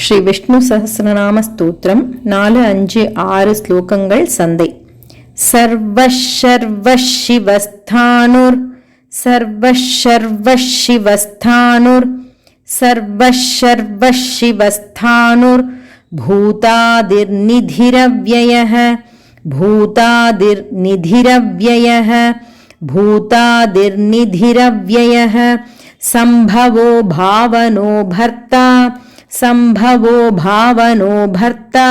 ஸ்ரீ விஷ்ணு சஹஸ்ரநாம ஸ்தோத்திரம் 4, 5, 6 ஸ்லோகங்கள் சந்தை. சர்வஷர்வசிவஸ்தானுர் சர்வஷர்வசிவஸ்தானுர் சர்வஷர்வசிவஸ்தானுர் பூதாதிர்நிதிரவ்யயः பூதாதிர்நிதிரவ்யயः பூதாதிர்நிதிரவ்யயः संभवो भावनो भर्ता संभवो भावनो भर्ता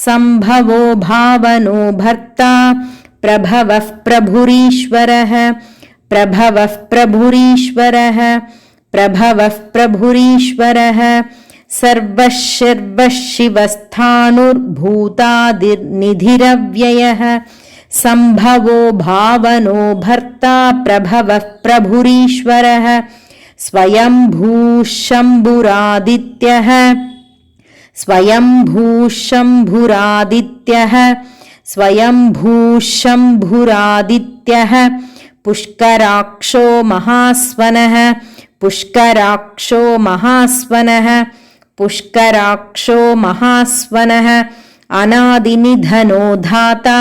संभवो भावनो भर्ता प्रभवः प्रभुरीश्वरः प्रभवः प्रभुरीश्वरः प्रभवः प्रभुरीश्वरः सर्वशिवस्तानुर्भूतादिर्निधिरव्ययः संभवो भावनो भर्ता प्रभवः प्रभुरीश्वरः स्वयंभूशंभुरादित्यः स्वयंभूशंभुरादित्यः स्वयंभूशंभुरादित्यः पुष्कराक्षो महास्वनः पुष्कराक्षो महास्वनः पुष्कराक्षो महास्वनः अनादिनिधनो धाता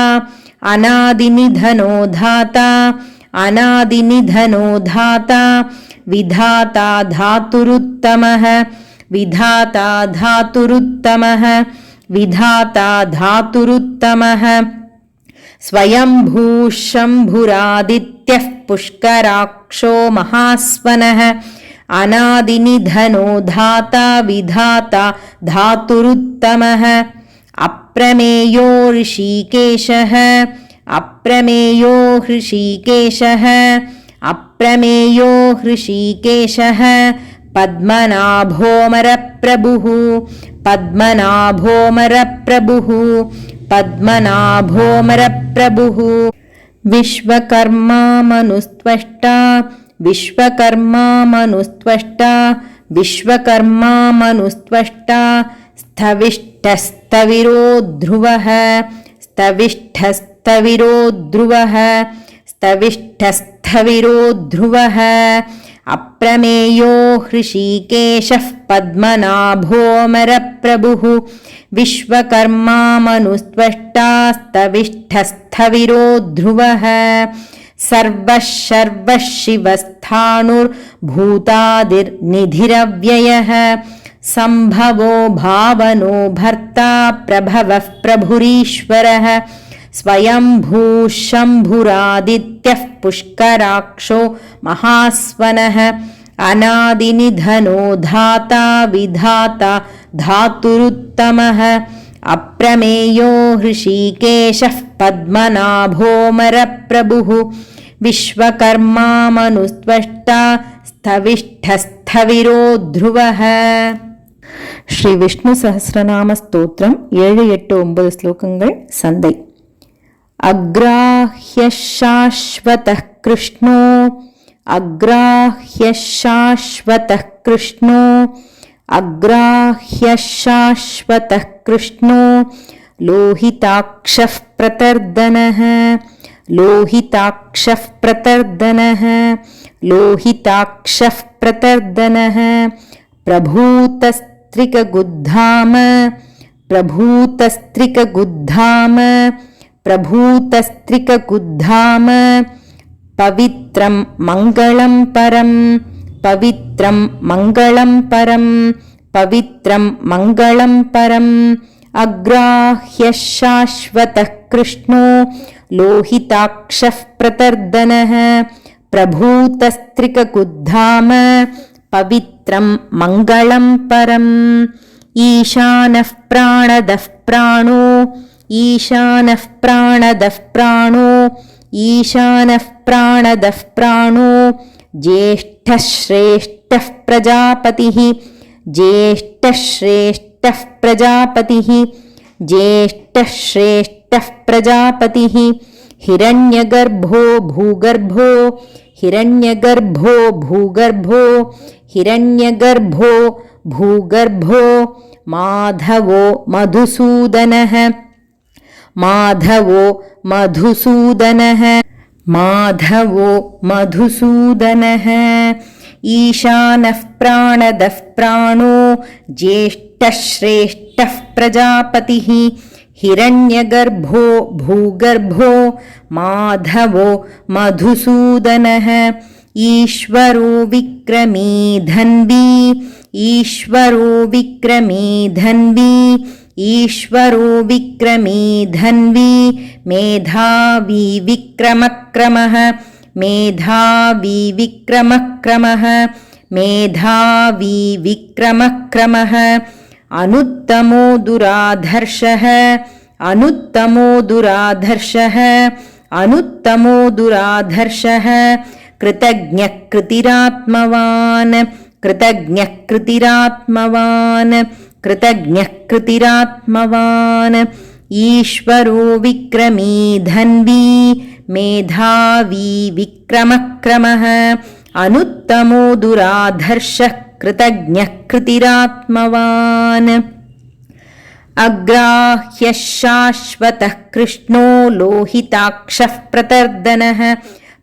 अनादिनिधनो धाता अनादिनिधनो धाता विधाता धातुरुत्तमः विधाता धातुरुत्तमः विधाता धातुरुत्तमः स्वयंभूशंभुरादित्यः पुष्कराक्षो महास्वनः अनादिनिधनो धाता विधाता धातुरुत्तमः अप्रमेयो ऋषिकेशः अप्रमेयो ऋषिकेशः अप्रमेयो ऋषिकेशः पद्मनाभोऽमरप्रभुः पद्मनाभोऽमरप्रभुः पद्मनाभोऽमरप्रभुः विश्वकर्मा मनुस्त्वष्टा विश्वकर्मा मनुस्त्वष्टा विश्वकर्मा मनुस्त्वष्टा स्थविष्ठस्तविरो ध्रुवः स्थविष्ठस्तविरो ध्रुवः स्थविष्ठस्थविरो ध्रुवः अप्रमेयो ऋषिकेशः पद्मनाभोऽमरप्रभुः विश्वकर्मा मनुस्त्वष्टा स्थविष्ठस्थविरो ध्रुवः सर्वशर्वशिवस्थाणुर्भूतादिर्निधिरव्ययः संभवो भावनो भर्ता प्रभवः प्रभुरीश्वरः स्वयंभूशंभुरादित्यः पुष्कराक्षो महास्वनः अनादिनिधनो धाता विधाता धातुरुत्तमः अप्रमेयो ऋषिकेशः पद्मनाभोऽमरप्रभुः विश्वकर्मा मनुस्त्वष्टा स्थविष्ठस्थविरो ध्रुवः. ஸ்ரீ விஷ்ணு சஹஸ்ரநாம ஸ்தோத்திரம் 7, 8, 9 ஸ்லோகங்கள் சந்தை. அக்ராஹ்ய சாஸ்வதः கிருஷ்ணோ அக்ராஹ்ய சாஸ்வதः கிருஷ்ணோ அக்ராஹ்ய சாஸ்வதः கிருஷ்ணோ லோஹிதாக்ஷः பிரதர்தனः लोहिताक्षः प्रतर्दनः लोहिताक्षः प्रतर्दनः प्रभूतस्त्रिकगुद्धाम प्रभूतस्त्रिकगुद्धाम प्रभूतस्त्रिकगुद्धाम पवित्रं मङ्गलं परं पवित्रं मङ्गलं परं पवित्रं मङ्गलं परम् अग्राह्य शाश्वतः कृष्णो लोहिताक्षः प्रतर्दनः प्रभूतस्त्रिकगुद्धाम पवित्रं मङ्गलं परम् ईशानः प्राणदः प्राणो ईशानः प्राणदः प्राणो ईशानः प्राणदः प्राणो ज्येष्ठः श्रेष्ठः प्रजापतिः ज्येष्ठः श्रेष्ठः प्रजापतिः ज्येष्ठः श्रेष्ठः प्रजापतिः हिरण्यगर्भो भूगर्भो हिरण्यगर्भो भूगर्भो हिरण्यगर्भो भूगर्भो माधवो मधुसूदनः माधवो मधुसूदनः माधवो मधुसूदनः ईशानः प्राणदः प्राणो ज्येष्ठः श्रेष्ठः प्रजापतिः हिरण्यगर्भो भूगर्भो माधवो मधुसूदनः ईश्वरो विक्रमी धन्वी ईश्वरो विक्रमी धन्वी ईश्वरो विक्रमी धन्वी मेधावी विक्रमक्रमः मेधावी विक्रमक्रमः मेधावी विक्रमक्रमः अनुत्तमो दुराधर्षः अनुत्तमो दुराधर्षः अनुत्तमो दुराधर्षः कृतज्ञः कृतिरात्मवान् कृतज्ञः कृतिरात्मवान् कृतज्ञः कृतिरात्मवान् ईश्वरो विक्रमी धन्वी मेधावी विक्रमक्रमः अनुत्तमो दुराधर्षः कृतज्ञः कृतिरात्मवान् अग्राह्यः शाश्वतः कृष्णो लोहिताक्षः प्रतर्दनः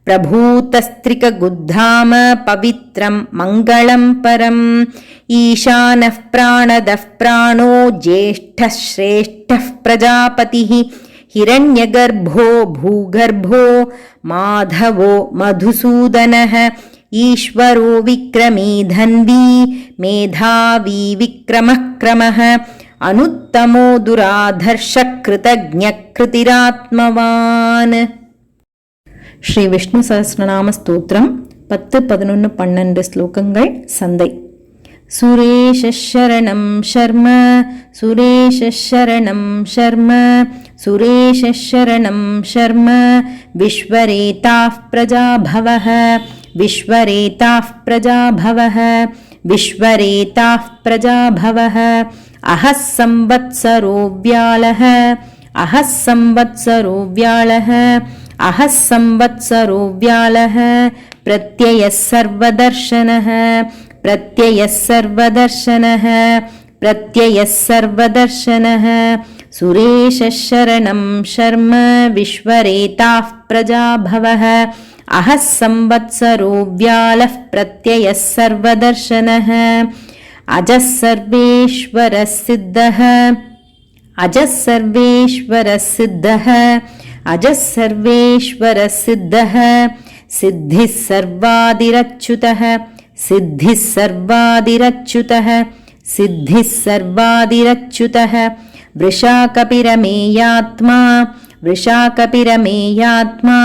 प्रभूतस्त्रिकगुद्धाम पवित्रं मङ्गलं परम् ईशानः प्राणदः प्राणो ज्येष्ठः श्रेष्ठः प्रजापतिः हिरण्यगर्भो भूगर्भो माधवो मधुसूदनः ईश्वरो विक्रमी धन्वी मेधावी विक्रमक्रमः अनुत्तमो दुराधर्षः कृतज्ञः कृतिरात्मवान् ஸ்ரீ விஷ்ணு சஹஸ்ரநாம ஸ்தோத்திரம் 10, 11, 12 ஸ்லோகங்கள் சந்தை. சுரேஷ சரணம் ஷர்ம சுரேஷ சரணம் ஷர்ம சுரேஷ சரணம் ஷர்ம விஸ்வரேதாஃப் பிரஜாபவः விஸ்வரேதாஃப் பிரஜாபவः விஸ்வரேதாஃப் பிரஜாபவः அஹः संवत्सरो व्यालः अहः संवत्सरो व्यालः अहः संवत्सरो व्यालः प्रत्ययः सर्वदर्शनः प्रत्ययः सर्वदर्शनः प्रत्ययः सर्वदर्शनः सुरेशः शरणं शर्म विश्वरेताः प्रजाभवः अहः संवत्सरो व्यालः प्रत्ययः सर्वदर्शनः अजः सर्वेश्वरः सिद्धः अजः सर्वेश्वरः सिद्धः अजः सर्वेश्वरः सिद्धः सिद्धिः सर्वादिरच्युतः सिद्धिः सर्वादिरच्युतः सिद्धिः सर्वादिरच्युतः वृषाकपिरमेयात्मा वृषाकपिरमेयात्मा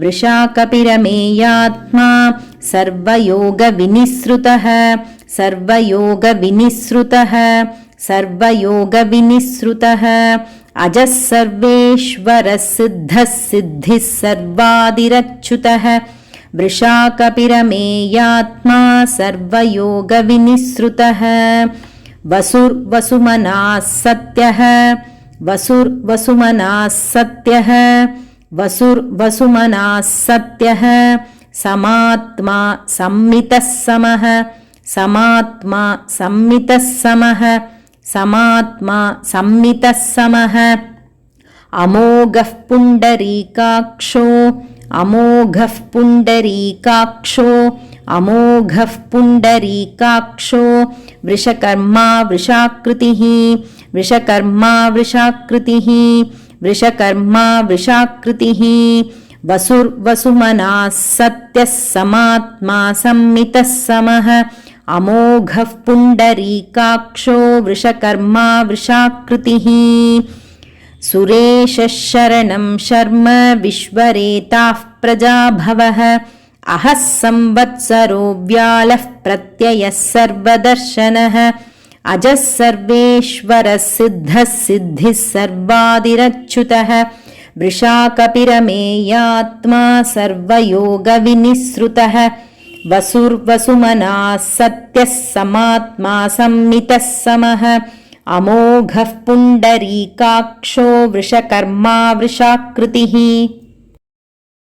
वृषाकपिरमेयात्मा सर्वयोगविनिसृतः सर्वयोगविनिसृतः सर्वयोगविनिसृतः अजः सर्वेश्वरः सिद्धः सिद्धिः सर्वादिरच्युतः वृषाकपिरमेयात्मा सर्वयोगविनिसृतः वसुर्वसुमनाः सत्यः वसुर्वसुमनाः सत्यः वसुर्वसुमनाः सत्यः समात्मा सम्मितः समः समात्मा सम्मितः समः समात्मा सम्मितः समः अमोघः पुण्डरीकाक्षो अमोघः पुण्डरीकाक्षो अमोघः पुण्डरीकाक्षो वृषकर्मा वृषाकृतिः वृषकर्मा वृषाकृतिः वृषकर्मा वृषाकृतिः वसुर्वसुमनाः सत्यः समात्मा सम्मितः समः अमोघः पुण्डरीकाक्षो वृषकर्मा वृषाकृतिः सुरेशः शरणं शर्म विश्वरेताः प्रजाभवः अहः संवत्सरो व्यालः प्रत्ययः सर्वदर्शनः अजः सर्वेश्वरः सिद्धः सिद्धिः सर्वादिरच्युतः वृषाकपिरमेयात्मा सर्वयोगविनिसृतः वसुर्वसुमनाः सत्यः समात्मा सम्मितः समः अमोघः पुण्डरीकाक्षो वृषकर्मा वृषाकृतिः